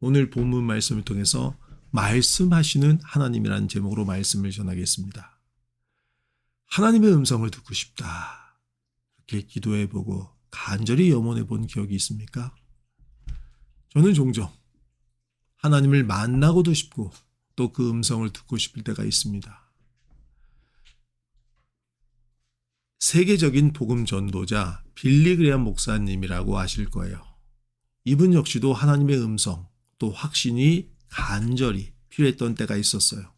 오늘 본문 말씀을 통해서 말씀하시는 하나님이라는 제목으로 말씀을 전하겠습니다. 하나님의 음성을 듣고 싶다. 이렇게 기도해보고 간절히 염원해본 기억이 있습니까? 저는 종종 하나님을 만나고도 싶고 또 그 음성을 듣고 싶을 때가 있습니다. 세계적인 복음 전도자 빌리 그레이엄 목사님이라고 아실 거예요. 이분 역시도 하나님의 음성 또 확신이 간절히 필요했던 때가 있었어요.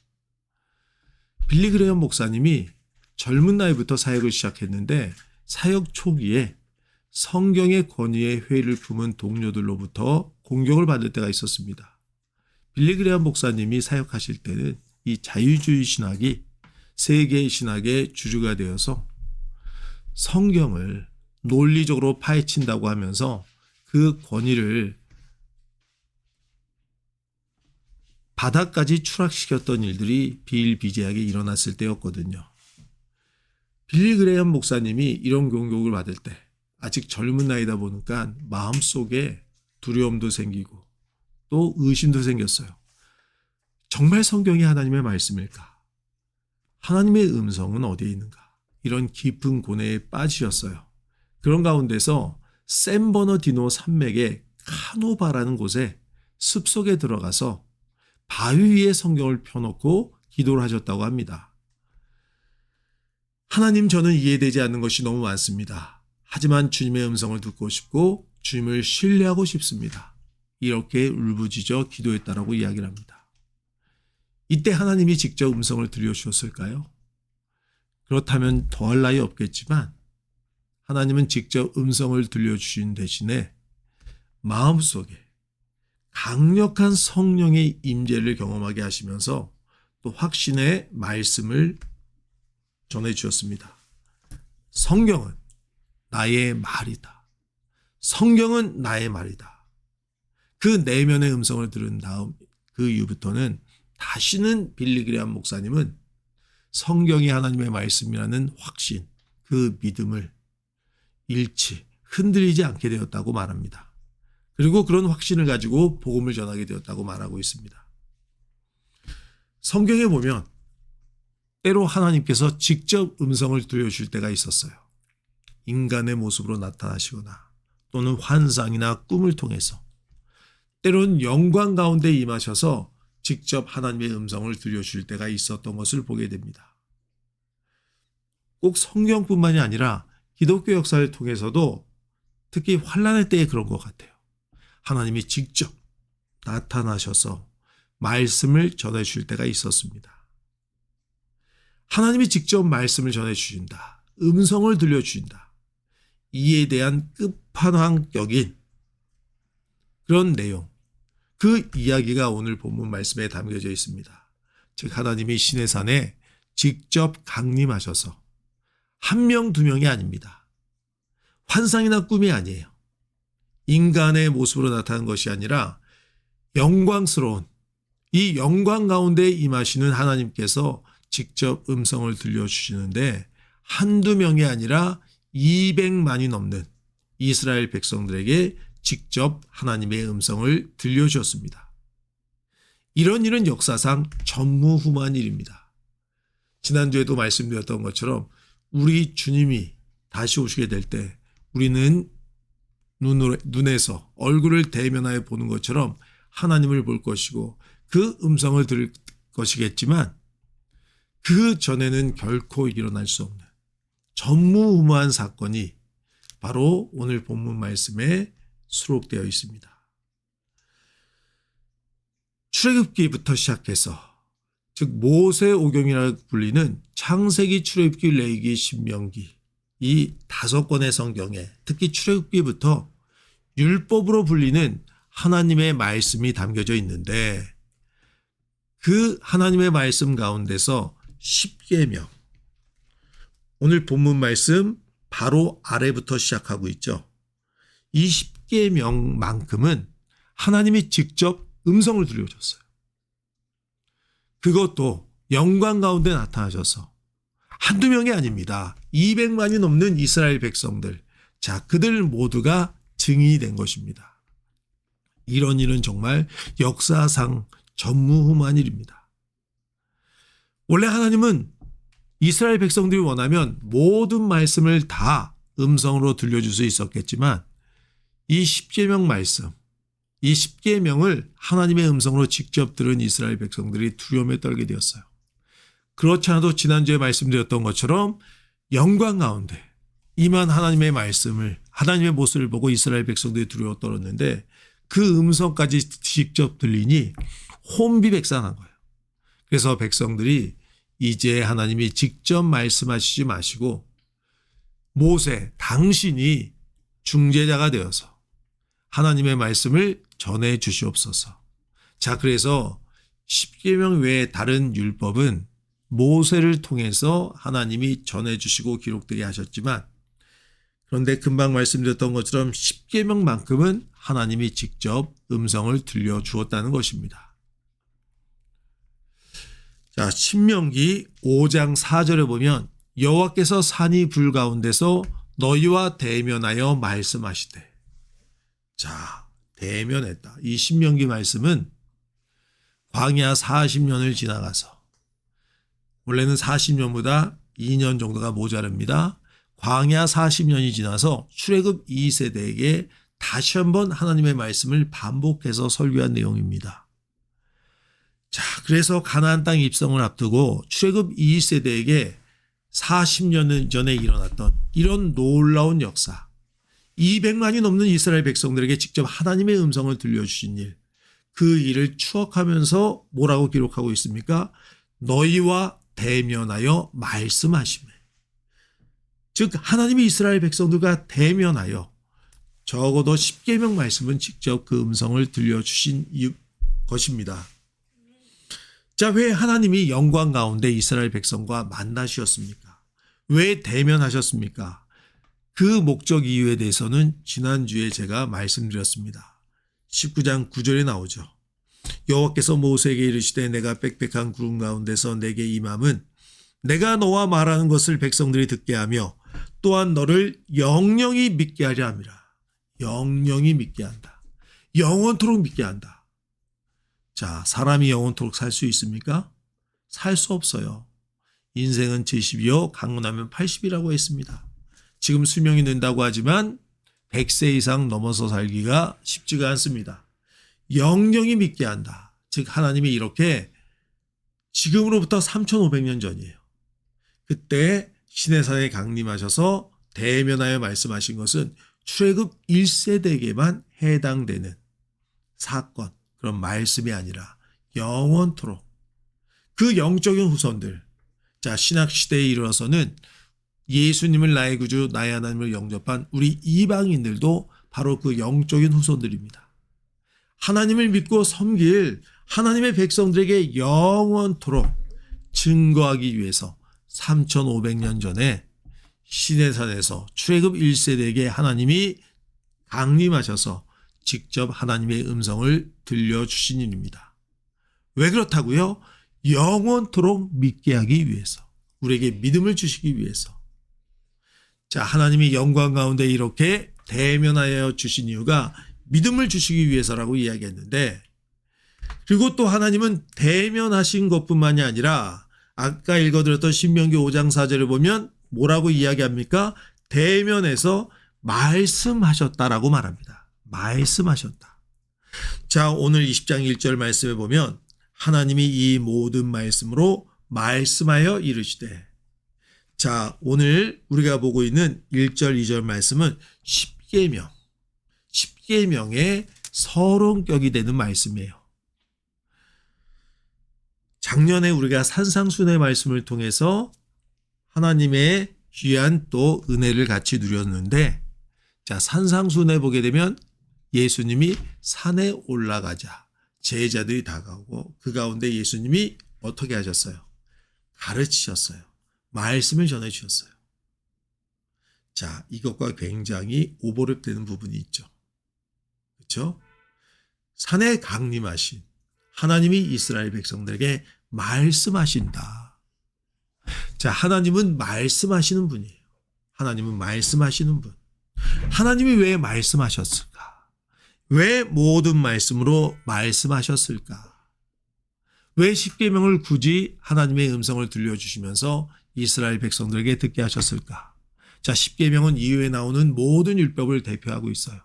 빌리 그레이엄 목사님이 젊은 나이부터 사역을 시작했는데 사역 초기에 성경의 권위에 회의를 품은 동료들로부터 공격을 받을 때가 있었습니다. 빌리 그레이엄 목사님이 사역하실 때는 이 자유주의 신학이 세계 신학의 주주가 되어서 성경을 논리적으로 파헤친다고 하면서 그 권위를 바닥까지 추락시켰던 일들이 비일비재하게 일어났을 때였거든요. 빌리 그레이엄 목사님이 이런 공격을 받을 때 아직 젊은 나이다 보니까 마음속에 두려움도 생기고 또 의심도 생겼어요. 정말 성경이 하나님의 말씀일까? 하나님의 음성은 어디에 있는가? 이런 깊은 고뇌에 빠지셨어요. 그런 가운데서 샌버너디노 산맥의 카노바라는 곳에 숲속에 들어가서 바위 위에 성경을 펴놓고 기도를 하셨다고 합니다. 하나님, 저는 이해되지 않는 것이 너무 많습니다. 하지만 주님의 음성을 듣고 싶고 주님을 신뢰하고 싶습니다. 이렇게 울부짖어 기도했다라고 이야기를 합니다. 이때 하나님이 직접 음성을 들려주셨을까요? 그렇다면 더할 나위 없겠지만 하나님은 직접 음성을 들려주신 대신에 마음속에 강력한 성령의 임재를 경험하게 하시면서 또 확신의 말씀을 전해주셨습니다. 성경은 나의 말이다. 성경은 나의 말이다. 그 내면의 음성을 들은 다음 그 이후부터는 다시는 빌리 그레이엄 목사님은 성경이 하나님의 말씀이라는 확신, 그 믿음을 잃지, 흔들리지 않게 되었다고 말합니다. 그리고 그런 확신을 가지고 복음을 전하게 되었다고 말하고 있습니다. 성경에 보면 때로 하나님께서 직접 음성을 들려주실 때가 있었어요. 인간의 모습으로 나타나시거나 또는 환상이나 꿈을 통해서 때로는 영광 가운데 임하셔서 직접 하나님의 음성을 들려주실 때가 있었던 것을 보게 됩니다. 꼭 성경뿐만이 아니라 기독교 역사를 통해서도 특히 환난의 때에 그런 것 같아요. 하나님이 직접 나타나셔서 말씀을 전해주실 때가 있었습니다. 하나님이 직접 말씀을 전해주신다. 음성을 들려주신다. 이에 대한 끝판왕격인 그런 내용, 그 이야기가 오늘 본문 말씀에 담겨져 있습니다. 즉 하나님이 시내산에 직접 강림하셔서 한 명, 두 명이 아닙니다. 환상이나 꿈이 아니에요. 인간의 모습으로 나타난 것이 아니라 영광스러운 이 영광 가운데 임하시는 하나님께서 직접 음성을 들려주시는데 한두 명이 아니라 200만이 넘는 이스라엘 백성들에게 직접 하나님의 음성을 들려주셨습니다. 이런 일은 역사상 전무후무한 일입니다. 지난주에도 말씀드렸던 것처럼 우리 주님이 다시 오시게 될 때 우리는 눈에서 얼굴을 대면하여 보는 것처럼 하나님을 볼 것이고 그 음성을 들을 것이겠지만 그 전에는 결코 일어날 수 없는 전무후무한 사건이 바로 오늘 본문 말씀에 수록되어 있습니다. 출애굽기부터 시작해서 즉 모세오경이라고 불리는 창세기, 출애굽기, 레위기, 신명기 이 5권의 성경에 특히 출애굽기부터 율법으로 불리는 하나님의 말씀이 담겨져 있는데 그 하나님의 말씀 가운데서 10계명, 오늘 본문 말씀 바로 아래부터 시작하고 있죠. 이 10계명만큼은 하나님이 직접 음성을 들려줬어요. 그것도 영광 가운데 나타나셔서 한두 명이 아닙니다. 200만이 넘는 이스라엘 백성들, 자 그들 모두가 증인이 된 것입니다. 이런 일은 정말 역사상 전무후무한 일입니다. 원래 하나님은 이스라엘 백성들이 원하면 모든 말씀을 다 음성으로 들려줄 수 있었겠지만 이 십계명 말씀, 이 십계명을 하나님의 음성으로 직접 들은 이스라엘 백성들이 두려움에 떨게 되었어요. 그렇지 않아도 지난주에 말씀드렸던 것처럼 영광 가운데 임한 하나님의 말씀을, 하나님의 모습을 보고 이스라엘 백성들이 두려워 떨었는데 그 음성까지 직접 들리니 혼비백산한 거예요. 그래서 백성들이 이제 하나님이 직접 말씀하시지 마시고 모세, 당신이 중재자가 되어서 하나님의 말씀을 전해 주시옵소서. 자, 그래서 십계명 외에 다른 율법은 모세를 통해서 하나님이 전해 주시고 기록되게 하셨지만, 그런데 금방 말씀드렸던 것처럼 십계명만큼은 하나님이 직접 음성을 들려주었다는 것입니다. 자, 신명기 5장 4절에 보면 여호와께서 산이 불 가운데서 너희와 대면하여 말씀하시되. 자, 대면했다. 이 신명기 말씀은 광야 40년을 지나가서, 원래는 40년보다 2년 정도가 모자랍니다. 광야 40년이 지나서 출애굽 2세대에게 다시 한번 하나님의 말씀을 반복해서 설교한 내용입니다. 자, 그래서 가나안 땅 입성을 앞두고 출애굽 2세대에게 40년 전에 일어났던 이런 놀라운 역사, 200만이 넘는 이스라엘 백성들에게 직접 하나님의 음성을 들려주신 일, 그 일을 추억하면서 뭐라고 기록하고 있습니까? 너희와 대면하여 말씀하시매. 즉 하나님이 이스라엘 백성들과 대면하여 적어도 십계명 말씀은 직접 그 음성을 들려주신 것입니다. 자, 왜 하나님이 영광 가운데 이스라엘 백성과 만나셨습니까? 왜 대면하셨습니까? 그 목적 이유에 대해서는 지난주에 제가 말씀드렸습니다. 19장 9절에 나오죠. 여호와께서 모세에게 이르시되 내가 빽빽한 구름 가운데서 내게 임함은 내가 너와 말하는 것을 백성들이 듣게 하며 또한 너를 영영이 믿게 하려 함이라. 영영이 믿게 한다. 영원토록 믿게 한다. 자, 사람이 영원토록 살 수 있습니까? 살 수 없어요. 인생은 70이요 강건하면 80이라고 했습니다. 지금 수명이 는다고 하지만 100세 이상 넘어서 살기가 쉽지가 않습니다. 영영이 믿게 한다. 즉 하나님이 이렇게 지금으로부터 3500년 전이에요. 그때 시내산에 강림하셔서 대면하여 말씀하신 것은 출애굽 1세대에게만 해당되는 사건, 그런 말씀이 아니라 영원토록 그 영적인 후손들, 자, 신학시대에 이르러서는 예수님을 나의 구주, 나의 하나님을 영접한 우리 이방인들도 바로 그 영적인 후손들입니다. 하나님을 믿고 섬길 하나님의 백성들에게 영원토록 증거하기 위해서 3500년 전에 시내산에서 출애굽 1세대에게 하나님이 강림하셔서 직접 하나님의 음성을 들려주신 일입니다. 왜 그렇다고요? 영원토록 믿게 하기 위해서, 우리에게 믿음을 주시기 위해서. 자, 하나님이 영광 가운데 이렇게 대면하여 주신 이유가 믿음을 주시기 위해서라고 이야기했는데, 그리고 또 하나님은 대면하신 것뿐만이 아니라 아까 읽어드렸던 신명기 5장 4절을 보면 뭐라고 이야기합니까? 대면해서 말씀하셨다라고 말합니다. 말씀하셨다. 자, 오늘 20장 1절 말씀에 보면 하나님이 이 모든 말씀으로 말씀하여 이르시되. 자, 오늘 우리가 보고 있는 1절 2절 말씀은 십계명의 서론격이 되는 말씀이에요. 작년에 우리가 산상순의 말씀을 통해서 하나님의 귀한 또 은혜를 같이 누렸는데, 자, 산상순에 보게 되면 예수님이 산에 올라가자 제자들이 다가오고 그 가운데 예수님이 어떻게 하셨어요? 가르치셨어요. 말씀을 전해주셨어요. 자, 이것과 굉장히 오버랩되는 부분이 있죠. 그렇죠? 산에 강림하신 하나님이 이스라엘 백성들에게 말씀하신다. 자, 하나님은 말씀하시는 분이에요. 하나님은 말씀하시는 분. 하나님이 왜 말씀하셨을까? 왜 모든 말씀으로 말씀하셨을까? 왜 십계명을 굳이 하나님의 음성을 들려주시면서 이스라엘 백성들에게 듣게 하셨을까? 자, 십계명은 이후에 나오는 모든 율법을 대표하고 있어요.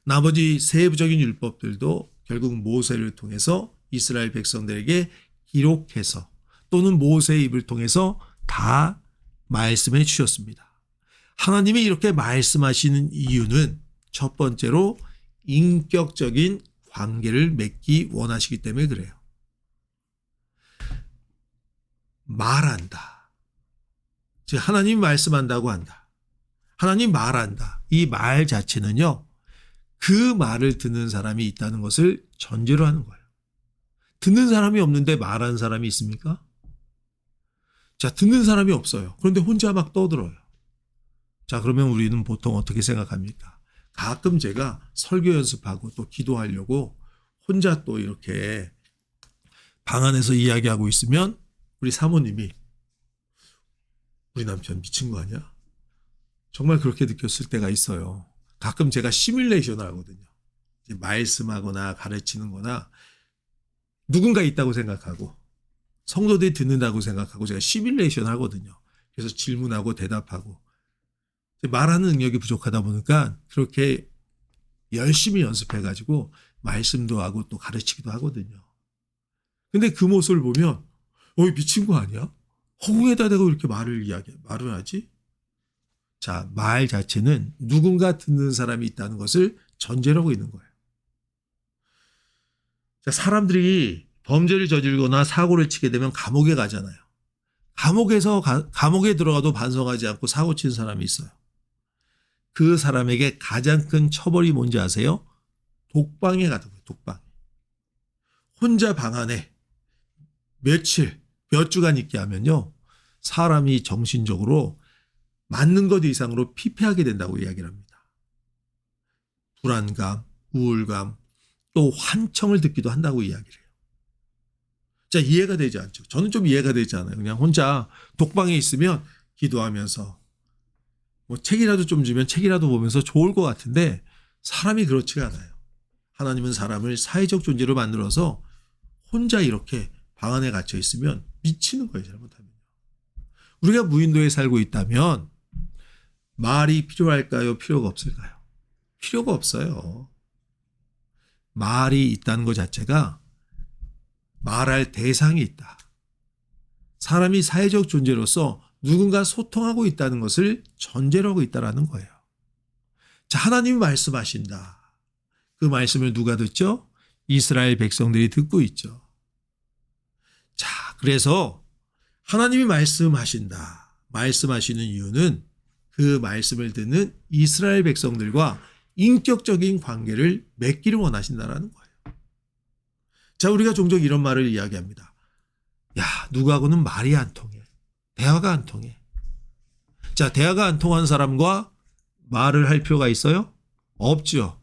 나머지 세부적인 율법들도 결국 모세를 통해서 이스라엘 백성들에게 기록해서 또는 모세의 입을 통해서 다 말씀해 주셨습니다. 하나님이 이렇게 말씀하시는 이유는 첫 번째로 인격적인 관계를 맺기 원하시기 때문에 그래요. 말한다. 즉 하나님이 말씀한다고 한다. 하나님 말한다. 이 말 자체는요. 그 말을 듣는 사람이 있다는 것을 전제로 하는 거예요. 듣는 사람이 없는데 말하는 사람이 있습니까? 자, 듣는 사람이 없어요. 그런데 혼자 막 떠들어요. 자, 그러면 우리는 보통 어떻게 생각합니까? 가끔 제가 설교 연습하고 또 기도하려고 혼자 또 이렇게 방 안에서 이야기하고 있으면 우리 사모님이 우리 남편 미친 거 아니야? 정말 그렇게 느꼈을 때가 있어요. 가끔 제가 시뮬레이션을 하거든요. 말씀하거나 가르치는 거나 누군가 있다고 생각하고 성도들이 듣는다고 생각하고 제가 시뮬레이션을 하거든요. 그래서 질문하고 대답하고 말하는 능력이 부족하다 보니까 그렇게 열심히 연습해가지고 말씀도 하고 또 가르치기도 하거든요. 근데 그 모습을 보면 미친 거 아니야? 허공에다 대고 이렇게 말을 하지? 자, 말 자체는 누군가 듣는 사람이 있다는 것을 전제로 하고 있는 거예요. 자, 사람들이 범죄를 저질거나 사고를 치게 되면 감옥에 가잖아요. 감옥에 들어가도 반성하지 않고 사고 친 사람이 있어요. 그 사람에게 가장 큰 처벌이 뭔지 아세요? 독방에 가는 거예요. 독방. 혼자 방 안에 며칠, 몇 주간 있게 하면요. 사람이 정신적으로 맞는 것 이상으로 피폐하게 된다고 이야기를 합니다. 불안감, 우울감, 또 환청을 듣기도 한다고 이야기를 해요. 자, 이해가 되지 않죠. 저는 좀 이해가 되지 않아요. 그냥 혼자 독방에 있으면 기도하면서 책이라도 좀 주면 책이라도 보면서 좋을 것 같은데 사람이 그렇지가 않아요. 하나님은 사람을 사회적 존재로 만들어서 혼자 이렇게 방 안에 갇혀 있으면 미치는 거예요. 잘못하면. 우리가 무인도에 살고 있다면 말이 필요할까요? 필요가 없을까요? 필요가 없어요. 말이 있다는 것 자체가 말할 대상이 있다. 사람이 사회적 존재로서 누군가 소통하고 있다는 것을 전제로 하고 있다는 거예요. 자, 하나님이 말씀하신다. 그 말씀을 누가 듣죠? 이스라엘 백성들이 듣고 있죠. 자, 그래서 하나님이 말씀하신다. 말씀하시는 이유는 그 말씀을 듣는 이스라엘 백성들과 인격적인 관계를 맺기를 원하신다는 거예요. 자, 우리가 종종 이런 말을 이야기합니다. 야, 누구하고는 말이 안 통해. 대화가 안 통해. 자, 대화가 안 통한 사람과 말을 할 필요가 있어요? 없죠.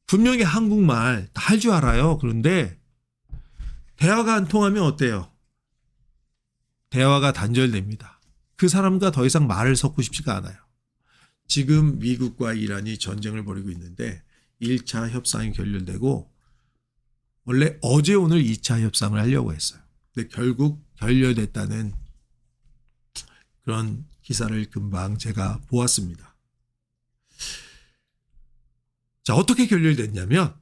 분명히 한국말 다 할 줄 알아요. 그런데 대화가 안 통하면 어때요? 대화가 단절됩니다. 그 사람과 더 이상 말을 섞고 싶지가 않아요. 지금 미국과 이란이 전쟁을 벌이고 있는데 1차 협상이 결렬되고 원래 어제 오늘 2차 협상을 하려고 했어요. 근데 결국 결렬됐다는 그런 기사를 금방 제가 보았습니다. 자, 어떻게 결렬됐냐면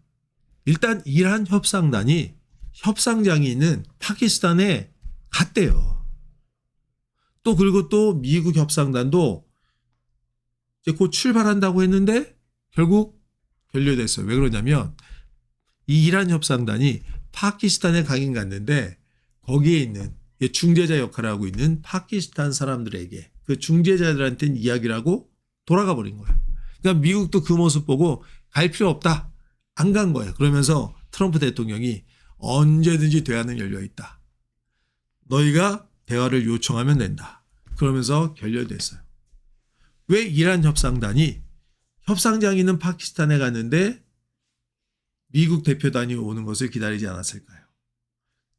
일단 이란 협상단이 협상장이 있는 파키스탄에 갔대요. 또 그리고 또 미국 협상단도 이제 곧 출발한다고 했는데 결국 결렬됐어요. 왜 그러냐면 이 이란 협상단이 파키스탄에 가긴 갔는데 거기에 있는 중재자 역할을 하고 있는 파키스탄 사람들에게 그 중재자들한테는 이야기를 하고 돌아가 버린 거예요. 그러니까 미국도 그 모습 보고 갈 필요 없다. 안 간 거예요. 그러면서 트럼프 대통령이 언제든지 대화는 열려 있다. 너희가 대화를 요청하면 된다. 그러면서 결렬됐어요. 왜 이란 협상단이 협상장이 있는 파키스탄에 갔는데 미국 대표단이 오는 것을 기다리지 않았을까요?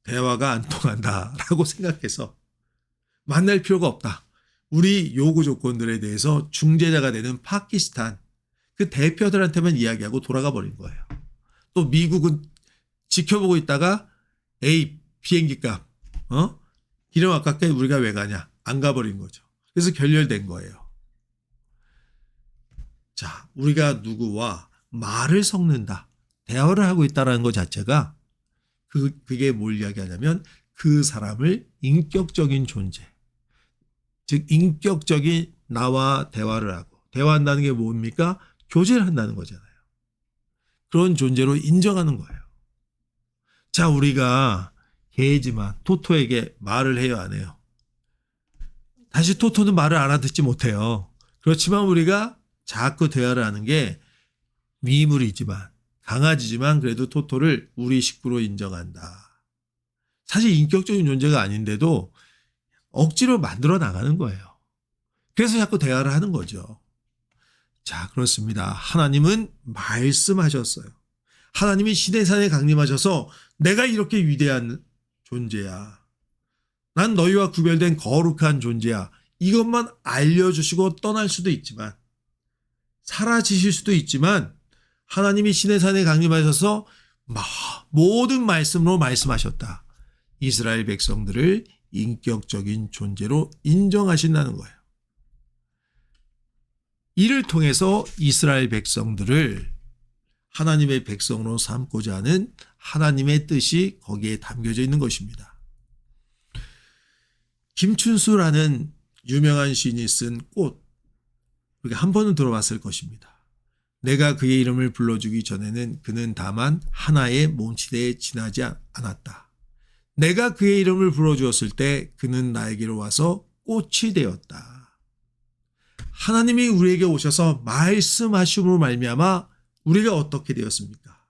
대화가 안 통한다라고 생각해서 만날 필요가 없다. 우리 요구 조건들에 대해서 중재자가 되는 파키스탄 그 대표들한테만 이야기하고 돌아가 버린 거예요. 또 미국은 지켜보고 있다가 에이 비행기 값 기름 아깝게 우리가 왜 가냐 안 가버린 거죠. 그래서 결렬된 거예요. 자, 우리가 누구와 말을 섞는다, 대화를 하고 있다는 것 자체가 그게 뭘 이야기하냐면 그 사람을 인격적인 존재, 즉 인격적인 나와 대화를 하고, 대화한다는 게 뭡니까? 교제를 한다는 거잖아요. 그런 존재로 인정하는 거예요. 자, 우리가 개지만 토토에게 말을 해요, 안 해요? 다시 토토는 말을 알아듣지 못해요. 그렇지만 우리가 자꾸 대화를 하는 게 미물이지만, 강아지지만 그래도 토토를 우리 식구로 인정한다. 사실 인격적인 존재가 아닌데도 억지로 만들어 나가는 거예요. 그래서 자꾸 대화를 하는 거죠. 자, 그렇습니다. 하나님은 말씀하셨어요. 하나님이 시내산에 강림하셔서 내가 이렇게 위대한 존재야, 난 너희와 구별된 거룩한 존재야, 이것만 알려주시고 떠날 수도 있지만, 사라지실 수도 있지만, 하나님이 시내산에 강림하셔서 모든 말씀으로 말씀하셨다. 이스라엘 백성들을 인격적인 존재로 인정하신다는 거예요. 이를 통해서 이스라엘 백성들을 하나님의 백성으로 삼고자 하는 하나님의 뜻이 거기에 담겨져 있는 것입니다. 김춘수라는 유명한 시인이 쓴 꽃, 우리가 한 번은 들어봤을 것입니다. 내가 그의 이름을 불러주기 전에는 그는 다만 하나의 몸치대에 지나지 않았다. 내가 그의 이름을 불러주었을 때 그는 나에게로 와서 꽃이 되었다. 하나님이 우리에게 오셔서 말씀하심으로 말미암아 우리가 어떻게 되었습니까?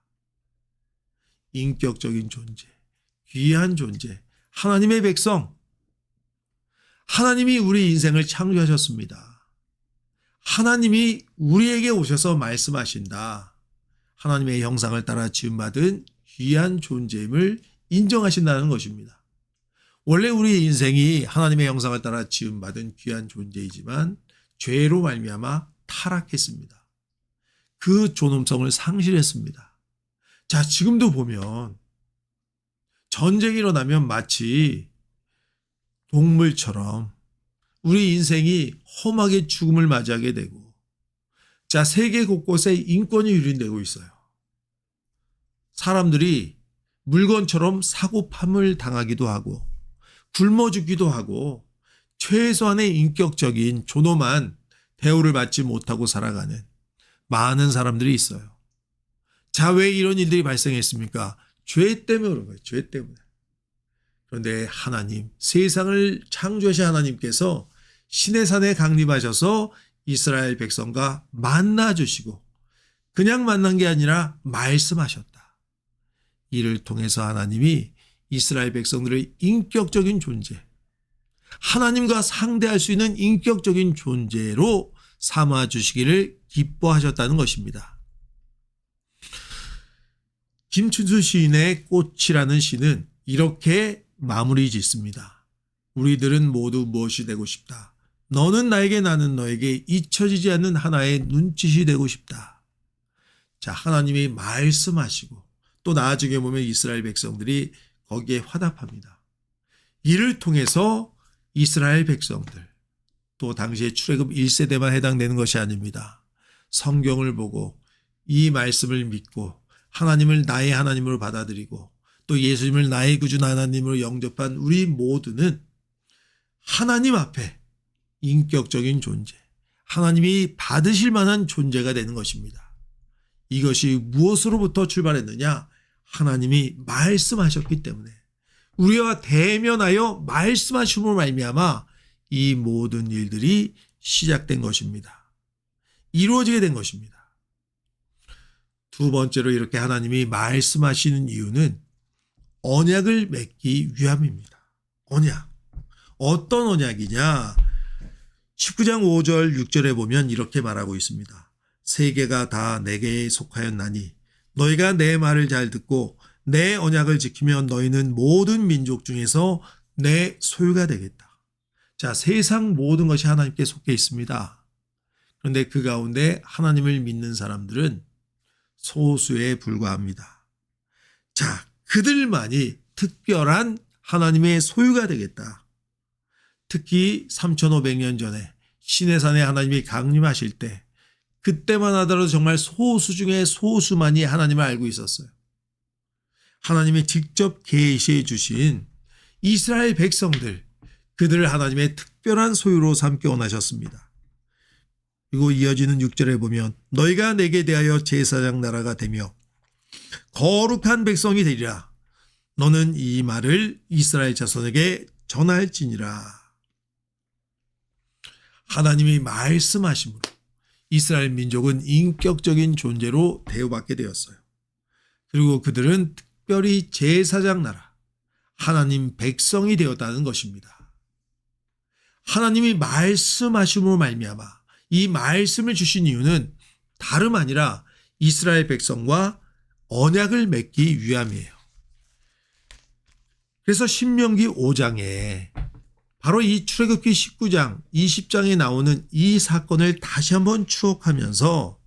인격적인 존재, 귀한 존재, 하나님의 백성. 하나님이 우리 인생을 창조하셨습니다. 하나님이 우리에게 오셔서 말씀하신다. 하나님의 형상을 따라 지음받은 귀한 존재임을 인정하신다는 것입니다. 원래 우리 인생이 하나님의 형상을 따라 지음받은 귀한 존재이지만 죄로 말미암아 타락했습니다. 그 존엄성을 상실했습니다. 자, 지금도 보면 전쟁이 일어나면 마치 동물처럼 우리 인생이 험하게 죽음을 맞이하게 되고, 자, 세계 곳곳에 인권이 유린되고 있어요. 사람들이 물건처럼 사고팜을 당하기도 하고 굶어 죽기도 하고 최소한의 인격적인 존엄한 대우를 받지 못하고 살아가는 많은 사람들이 있어요. 자, 왜 이런 일들이 발생했습니까? 죄 때문에 그런 거예요. 죄 때문에. 그런데 하나님, 세상을 창조하신 하나님께서 시내산에 강림하셔서 이스라엘 백성과 만나주시고, 그냥 만난 게 아니라 말씀하셨다. 이를 통해서 하나님이 이스라엘 백성들의 인격적인 존재, 하나님과 상대할 수 있는 인격적인 존재로 삼아주시기를 기뻐하셨다는 것입니다. 김춘수 시인의 꽃이라는 시는 이렇게 마무리 짓습니다. 우리들은 모두 무엇이 되고 싶다. 너는 나에게, 나는 너에게 잊혀지지 않는 하나의 눈짓이 되고 싶다. 자, 하나님이 말씀하시고 또 나중에 보면 이스라엘 백성들이 거기에 화답합니다. 이를 통해서 이스라엘 백성들, 또 당시에 출애굽 1세대만 해당되는 것이 아닙니다. 성경을 보고 이 말씀을 믿고 하나님을 나의 하나님으로 받아들이고 또 예수님을 나의 구주 하나님으로 영접한 우리 모두는 하나님 앞에 인격적인 존재, 하나님이 받으실 만한 존재가 되는 것입니다. 이것이 무엇으로부터 출발했느냐? 하나님이 말씀하셨기 때문에, 우리와 대면하여 말씀하심으로 말미암아 이 모든 일들이 시작된 것입니다. 이루어지게 된 것입니다. 두 번째로 이렇게 하나님이 말씀하시는 이유는 언약을 맺기 위함입니다. 언약. 어떤 언약이냐? 19장 5절 6절에 보면 이렇게 말하고 있습니다. 세계가 다 내게 속하였나니 너희가 내 말을 잘 듣고 내 언약을 지키면 너희는 모든 민족 중에서 내 소유가 되겠다. 자, 세상 모든 것이 하나님께 속해 있습니다. 그런데 그 가운데 하나님을 믿는 사람들은 소수에 불과합니다. 자, 그들만이 특별한 하나님의 소유가 되겠다. 특히 3500년 전에 시내산에 하나님이 강림하실 때 그때만 하더라도 정말 소수 중에 소수만이 하나님을 알고 있었어요. 하나님이 직접 계시해 주신 이스라엘 백성들, 그들을 하나님의 특별한 소유로 삼기 원하셨습니다. 그리고 이어지는 6절에 보면 너희가 내게 대하여 제사장 나라가 되며 거룩한 백성이 되리라. 너는 이 말을 이스라엘 자손에게 전할지니라. 하나님이 말씀하심으로 이스라엘 민족은 인격적인 존재로 대우받게 되었어요. 그리고 그들은 특별히 제사장 나라, 하나님 백성이 되었다는 것입니다. 하나님이 말씀하심으로 말미암아 이 말씀을 주신 이유는 다름 아니라 이스라엘 백성과 언약을 맺기 위함이에요. 그래서 신명기 5장에 바로 이 출애굽기 19장, 20장에 나오는 이 사건을 다시 한번 추억하면서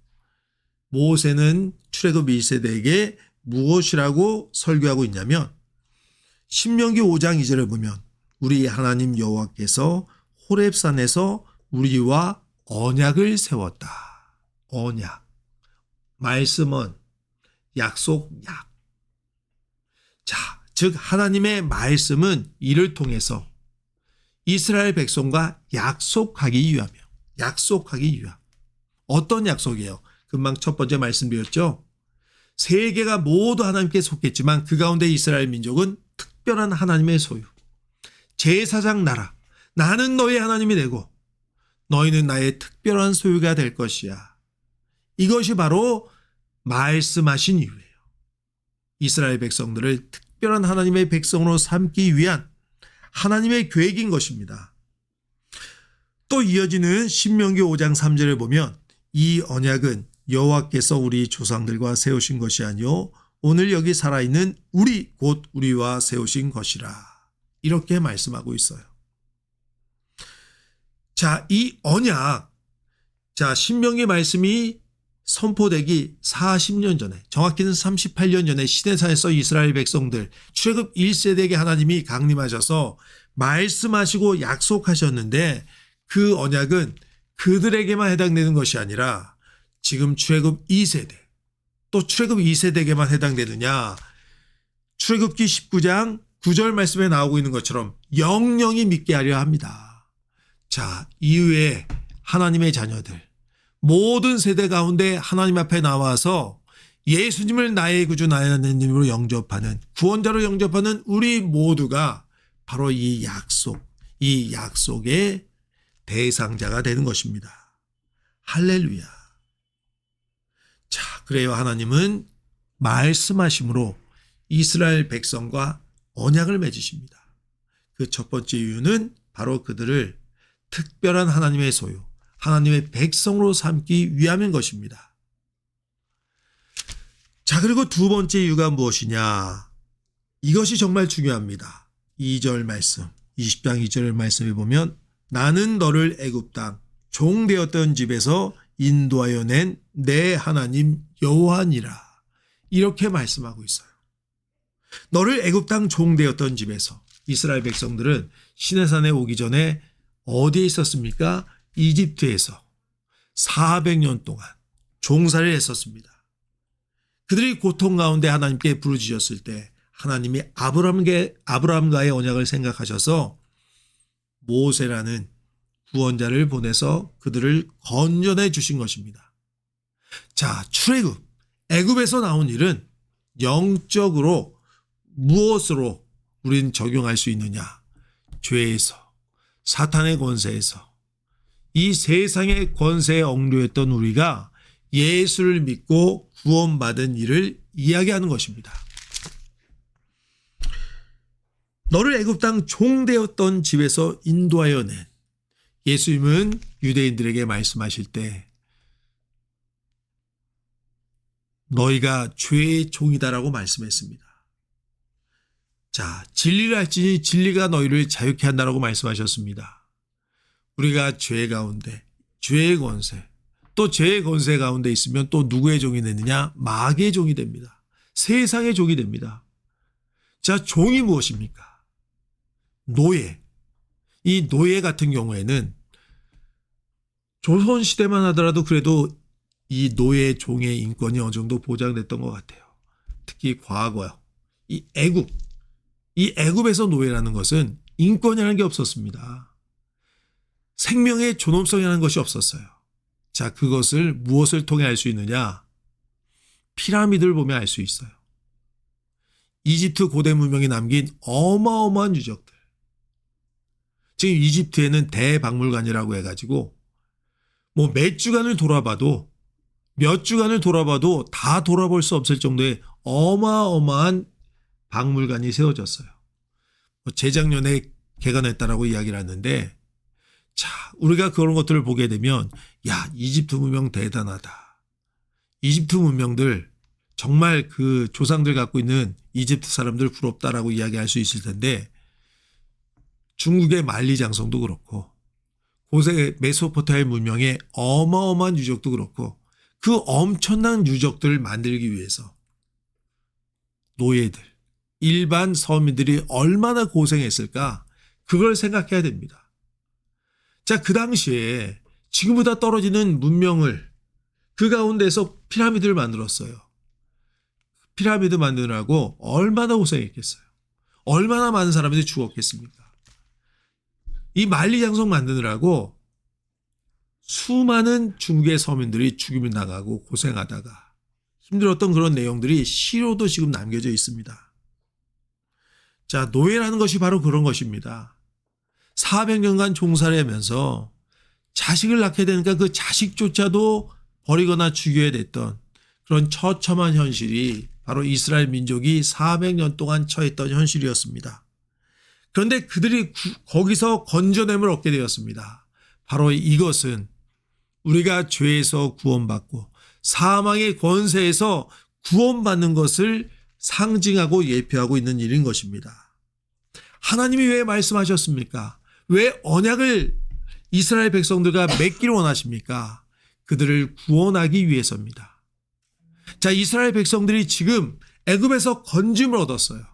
모세는 출애굽 1세대에게 무엇이라고 설교하고 있냐면 신명기 5장 2절을 보면 우리 하나님 여호와께서 호렙산에서 우리와 언약을 세웠다. 언약. 말씀은 약속, 약. 자, 즉 하나님의 말씀은 이를 통해서 이스라엘 백성과 약속하기 위함이요. 약속하기 위함. 어떤 약속이에요? 금방 첫 번째 말씀드렸죠. 세계가 모두 하나님께 속했지만 그 가운데 이스라엘 민족은 특별한 하나님의 소유. 제사장 나라. 나는 너의 하나님이 되고 너희는 나의 특별한 소유가 될 것이야. 이것이 바로 말씀하신 이유예요. 이스라엘 백성들을 특별한 하나님의 백성으로 삼기 위한 하나님의 계획인 것입니다. 또 이어지는 신명기 5장 3절을 보면 이 언약은 여호와께서 우리 조상들과 세우신 것이 아니요 오늘 여기 살아있는 우리 곧 우리와 세우신 것이라. 이렇게 말씀하고 있어요. 자, 이 언약, 자, 신명기 말씀이 선포되기 40년 전에, 정확히는 38년 전에 시내산에서 이스라엘 백성들 출애굽 1세대에게 하나님이 강림하셔서 말씀하시고 약속하셨는데 그 언약은 그들에게만 해당되는 것이 아니라 지금 출애굽 2세대, 또 출애굽 2세대에게만 해당되느냐? 출애굽기 19장 9절 말씀에 나오고 있는 것처럼 영영이 믿게 하려 합니다. 자, 이후에 하나님의 자녀들, 모든 세대 가운데 하나님 앞에 나와서 예수님을 나의 구주 나의 하나님으로 영접하는, 구원자로 영접하는 우리 모두가 바로 이 약속의 대상자가 되는 것입니다. 할렐루야. 자, 그래요. 하나님은 말씀하심으로 이스라엘 백성과 언약을 맺으십니다. 그 첫 번째 이유는 바로 그들을 특별한 하나님의 소유, 하나님의 백성으로 삼기 위함인 것입니다. 자, 그리고 두 번째 이유가 무엇이냐? 이것이 정말 중요합니다. 2절 말씀, 20장 2절 말씀에 보면 나는 너를 애굽 땅 종되었던 집에서 인도하여 낸 내 하나님 여호와니라. 이렇게 말씀하고 있어요. 너를 애굽 땅 종되었던 집에서, 이스라엘 백성들은 시내산에 오기 전에 어디에 있었습니까? 이집트에서 400년 동안 종살이를 했었습니다. 그들이 고통 가운데 하나님께 부르짖었을 때 하나님이 아브라함과의 언약을 생각하셔서 모세라는 구원자를 보내서 그들을 건져내 주신 것입니다. 자, 출애굽, 애굽에서 나온 일은 영적으로 무엇으로 우린 적용할 수 있느냐? 죄에서, 사탄의 권세에서, 이 세상의 권세에 억류했던 우리가 예수를 믿고 구원받은 일을 이야기하는 것입니다. 너를 애굽 땅 종되었던 집에서 인도하여 낸, 예수님은 유대인들에게 말씀하실 때 너희가 죄의 종이다라고 말씀했습니다. 자, 진리를 알지니 진리가 너희를 자유케 한다라고 말씀하셨습니다. 우리가 죄 가운데, 죄의 권세, 또 죄의 권세 가운데 있으면 또 누구의 종이 되느냐? 마귀의 종이 됩니다. 세상의 종이 됩니다. 자, 종이 무엇입니까? 노예. 이 노예 같은 경우에는 조선시대만 하더라도 그래도 이 노예 종의 인권이 어느 정도 보장됐던 것 같아요. 특히 과거요. 이 애굽에서 노예라는 것은 인권이라는 게 없었습니다. 생명의 존엄성이라는 것이 없었어요. 자, 그것을 무엇을 통해 알 수 있느냐? 피라미드를 보면 알 수 있어요. 이집트 고대 문명이 남긴 어마어마한 유적들. 지금 이집트에는 대박물관이라고 해가지고 뭐 몇 주간을 돌아봐도 다 돌아볼 수 없을 정도의 어마어마한 박물관이 세워졌어요. 재작년에 개관했다라고 이야기를 하는데, 자, 우리가 그런 것들을 보게 되면 야, 이집트 문명 대단하다. 이집트 문명들 정말 그 조상들 갖고 있는 이집트 사람들 부럽다라고 이야기할 수 있을 텐데, 중국의 만리장성도 그렇고 고대 메소포타미아 문명의 어마어마한 유적도 그렇고 그 엄청난 유적들을 만들기 위해서 노예들, 일반 서민들이 얼마나 고생했을까, 그걸 생각해야 됩니다. 자, 그 당시에 지금보다 떨어지는 문명을 그 가운데서 피라미드를 만들었어요. 피라미드 만드느라고 얼마나 고생했겠어요. 얼마나 많은 사람들이 죽었겠습니까. 이 만리장성 만드느라고 수많은 중국의 서민들이 죽임을 당하고 고생하다가 힘들었던 그런 내용들이 시로도 지금 남겨져 있습니다. 자, 노예라는 것이 바로 그런 것입니다. 400년간 종살이 하면서 자식을 낳게 되니까 그 자식조차도 버리거나 죽여야 됐던 그런 처참한 현실이 바로 이스라엘 민족이 400년 동안 처했던 현실이었습니다. 그런데 그들이 거기서 건져냄을 얻게 되었습니다. 바로 이것은 우리가 죄에서 구원받고 사망의 권세에서 구원받는 것을 상징하고 예표하고 있는 일인 것입니다. 하나님이 왜 말씀하셨습니까? 왜 언약을 이스라엘 백성들과 맺기를 원하십니까? 그들을 구원하기 위해서입니다. 자, 이스라엘 백성들이 지금 애굽에서 건짐을 얻었어요.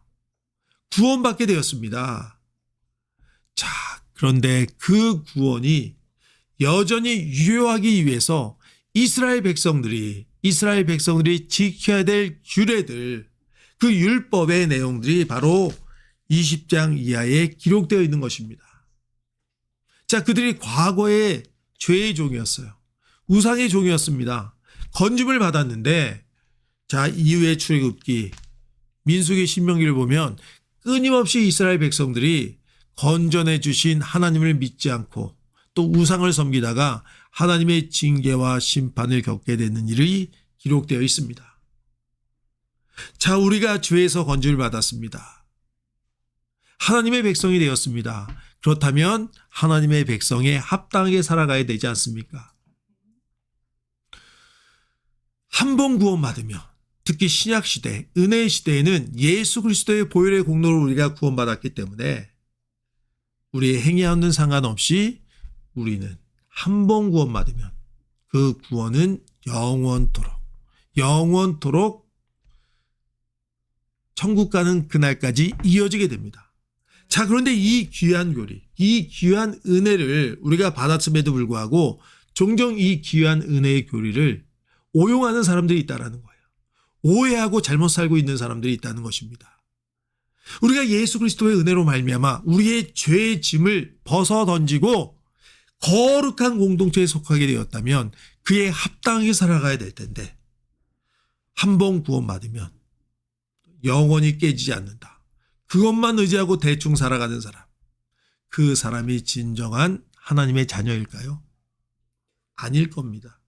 구원받게 되었습니다. 자, 그런데 그 구원이 여전히 유효하기 위해서 이스라엘 백성들이 지켜야 될 규례들, 그 율법의 내용들이 바로 20장 이하에 기록되어 있는 것입니다. 자, 그들이 과거에 죄의 종이었어요. 우상의 종이었습니다. 건짐을 받았는데, 자, 이후에 출애굽기, 민수기, 신명기를 보면 끊임없이 이스라엘 백성들이 건전해 주신 하나님을 믿지 않고 또 우상을 섬기다가 하나님의 징계와 심판을 겪게 되는 일이 기록되어 있습니다. 자, 우리가 죄에서 건짐을 받았습니다. 하나님의 백성이 되었습니다. 그렇다면 하나님의 백성에 합당하게 살아가야 되지 않습니까? 한 번 구원받으면, 특히 신약시대, 은혜의 시대에는 예수 그리스도의 보혈의 공로로 우리가 구원받았기 때문에 우리의 행위와는 상관없이 우리는 한 번 구원받으면 그 구원은 영원토록 천국 가는 그날까지 이어지게 됩니다. 자, 그런데 이 귀한 교리, 이 귀한 은혜를 우리가 받았음에도 불구하고 종종 이 귀한 은혜의 교리를 오용하는 사람들이 있다는 거예요. 오해하고 잘못 살고 있는 사람들이 있다는 것입니다. 우리가 예수 그리스도의 은혜로 말미암아 우리의 죄의 짐을 벗어 던지고 거룩한 공동체에 속하게 되었다면 그에 합당하게 살아가야 될 텐데, 한 번 구원받으면 영원히 깨지지 않는다. 그것만 의지하고 대충 살아가는 사람, 그 사람이 진정한 하나님의 자녀일까요? 아닐 겁니다.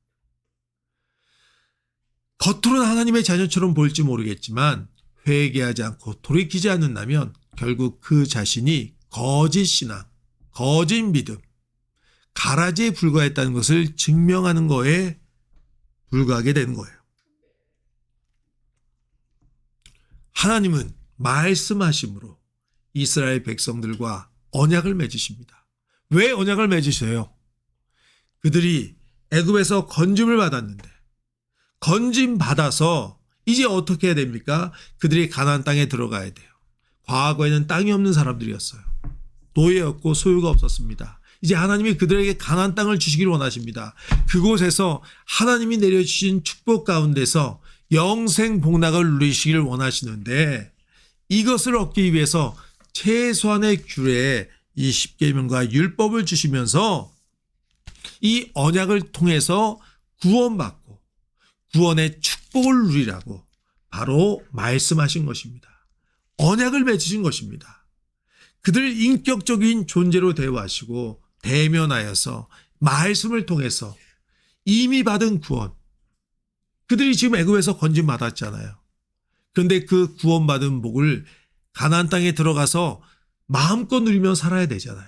겉으로는 하나님의 자녀처럼 보일지 모르겠지만 회개하지 않고 돌이키지 않는다면 결국 그 자신이 거짓 신앙, 거짓 믿음, 가라지에 불과했다는 것을 증명하는 거에 불과하게 되는 거예요. 하나님은 말씀하심으로 이스라엘 백성들과 언약을 맺으십니다. 왜 언약을 맺으셔요? 그들이 애굽에서 건짐을 받았는데 건짐 받아서 이제 어떻게 해야 됩니까? 그들이 가나안 땅에 들어가야 돼요. 과거에는 땅이 없는 사람들이었어요. 노예였고 소유가 없었습니다. 이제 하나님이 그들에게 가나안 땅을 주시기를 원하십니다. 그곳에서 하나님이 내려주신 축복 가운데서 영생 복락을 누리시기를 원하시는데 이것을 얻기 위해서 최소한의 규례 이 십계명과 율법을 주시면서 이 언약을 통해서 구원받고 구원의 축복을 누리라고 바로 말씀하신 것입니다. 언약을 맺으신 것입니다. 그들을 인격적인 존재로 대우하시고 대면하여서 말씀을 통해서 이미 받은 구원, 그들이 지금 애굽에서 건짐 받았잖아요. 그런데 그 구원받은 복을 가나안 땅에 들어가서 마음껏 누리며 살아야 되잖아요.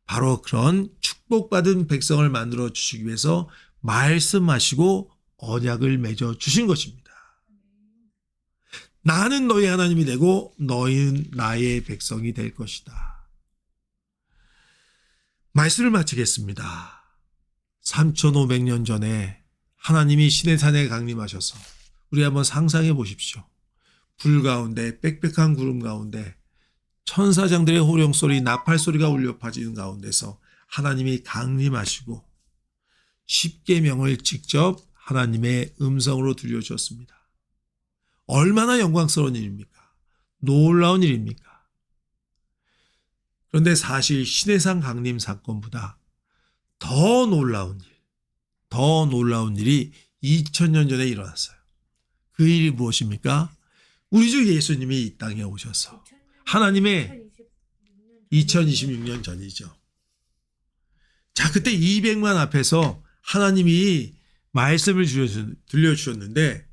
바로 그런 축복받은 백성을 만들어 주시기 위해서 말씀하시고 언약을 맺어 주신 것입니다. 나는 너희 하나님이 되고 너희는 나의 백성이 될 것이다. 말씀을 마치겠습니다. 3500년 전에 하나님이 시내산에 강림하셔서 우리 한번 상상해 보십시오. 불 가운데 빽빽한 구름 가운데 천사장들의 호령소리 나팔소리가 울려 퍼지는 가운데서 하나님이 강림하시고 십계명을 직접 하나님의 음성으로 들려주었습니다. 얼마나 영광스러운 일입니까? 놀라운 일입니까? 그런데 사실 시내산 강림 사건보다 더 놀라운 일이 2000년 전에 일어났어요. 그 일이 무엇입니까? 우리 주 예수님이 이 땅에 오셔서 하나님의 2026년 전이죠. 자, 그때 200만 앞에서 하나님이 말씀을 들려주셨는데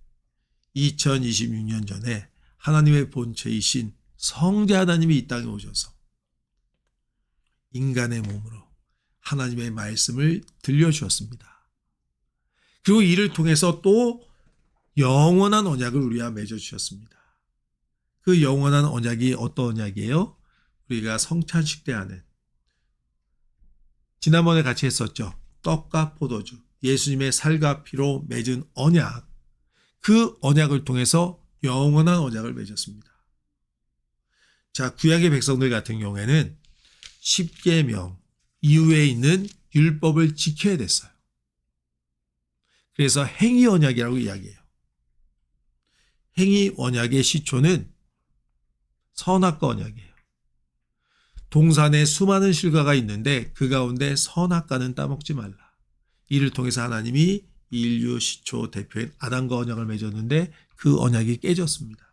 2026년 전에 하나님의 본체이신 성자 하나님이 이 땅에 오셔서 인간의 몸으로 하나님의 말씀을 들려주었습니다. 그리고 이를 통해서 또 영원한 언약을 우리와 맺어주셨습니다. 그 영원한 언약이 어떤 언약이에요? 우리가 성찬식 때 하는, 지난번에 같이 했었죠. 떡과 포도주, 예수님의 살과 피로 맺은 언약, 그 언약을 통해서 영원한 언약을 맺었습니다. 자, 구약의 백성들 같은 경우에는 십계명 이후에 있는 율법을 지켜야 됐어요. 그래서 행위 언약이라고 이야기해요. 행위 언약의 시초는 선악과 언약이에요. 동산에 수많은 실과가 있는데 그 가운데 선악과는 따먹지 말라. 이를 통해서 하나님이 인류 시초 대표인 아담과 언약을 맺었는데 그 언약이 깨졌습니다.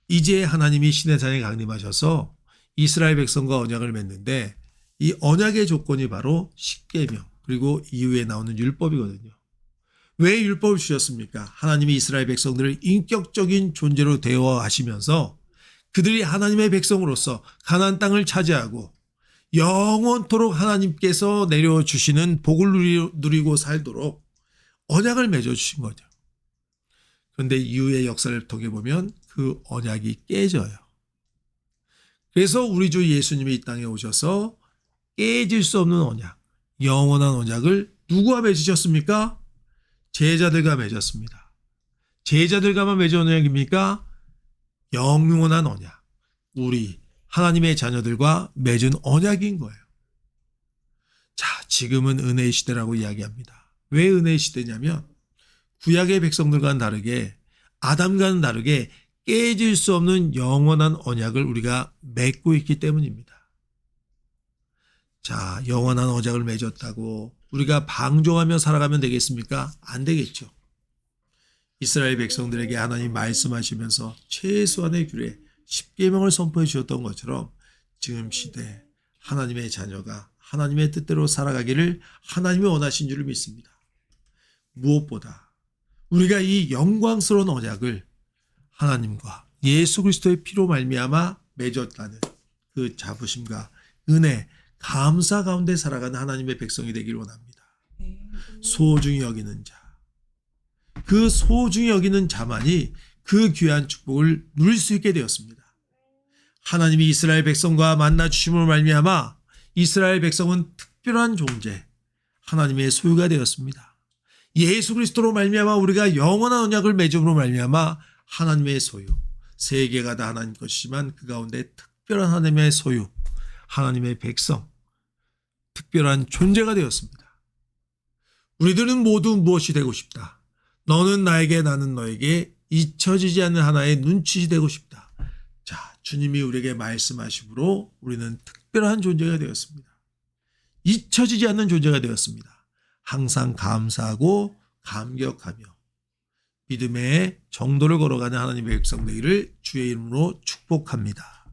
이제 하나님이 시내산에 강림하셔서 이스라엘 백성과 언약을 맺는데 이 언약의 조건이 바로 십계명 그리고 이후에 나오는 율법이거든요. 왜 율법을 주셨습니까? 하나님이 이스라엘 백성들을 인격적인 존재로 대우하시면서 그들이 하나님의 백성으로서 가나안 땅을 차지하고 영원토록 하나님께서 내려주시는 복을 누리고 살도록 언약을 맺어주신 거죠. 그런데 이후의 역사를 통해 보면 그 언약이 깨져요. 그래서 우리 주 예수님이 이 땅에 오셔서 깨질 수 없는 언약, 영원한 언약을 누구와 맺으셨습니까? 제자들과 맺었습니다. 제자들과만 맺은 언약입니까? 영원한 언약, 우리 하나님의 자녀들과 맺은 언약인 거예요. 자, 지금은 은혜의 시대라고 이야기합니다. 왜 은혜의 시대냐면 구약의 백성들과는 다르게 아담과는 다르게 깨질 수 없는 영원한 언약을 우리가 맺고 있기 때문입니다. 자, 영원한 언약을 맺었다고 우리가 방종하며 살아가면 되겠습니까? 안 되겠죠. 이스라엘 백성들에게 하나님 말씀하시면서 최소한의 규례, 십계명을 선포해 주셨던 것처럼 지금 시대에 하나님의 자녀가 하나님의 뜻대로 살아가기를 하나님이 원하신 줄을 믿습니다. 무엇보다 우리가 이 영광스러운 언약을 하나님과 예수 그리스도의 피로 말미암아 맺었다는 그 자부심과 은혜, 감사 가운데 살아가는 하나님의 백성이 되기를 원합니다. 소중히 여기는 자, 그 소중히 여기는 자만이 그 귀한 축복을 누릴 수 있게 되었습니다. 하나님이 이스라엘 백성과 만나 주심으로 말미암아 이스라엘 백성은 특별한 존재, 하나님의 소유가 되었습니다. 예수 그리스도로 말미암아 우리가 영원한 언약을 맺음으로 말미암아 하나님의 소유, 세계가 다 하나님 것이지만 그 가운데 특별한 하나님의 소유, 하나님의 백성, 특별한 존재가 되었습니다. 우리들은 모두 무엇이 되고 싶다. 너는 나에게 나는 너에게 잊혀지지 않는 하나의 눈짓이 되고 싶다. 자, 주님이 우리에게 말씀하시므로 우리는 특별한 존재가 되었습니다. 잊혀지지 않는 존재가 되었습니다. 항상 감사하고 감격하며 믿음의 정도를 걸어가는 하나님의 백성 되기를 주의 이름으로 축복합니다.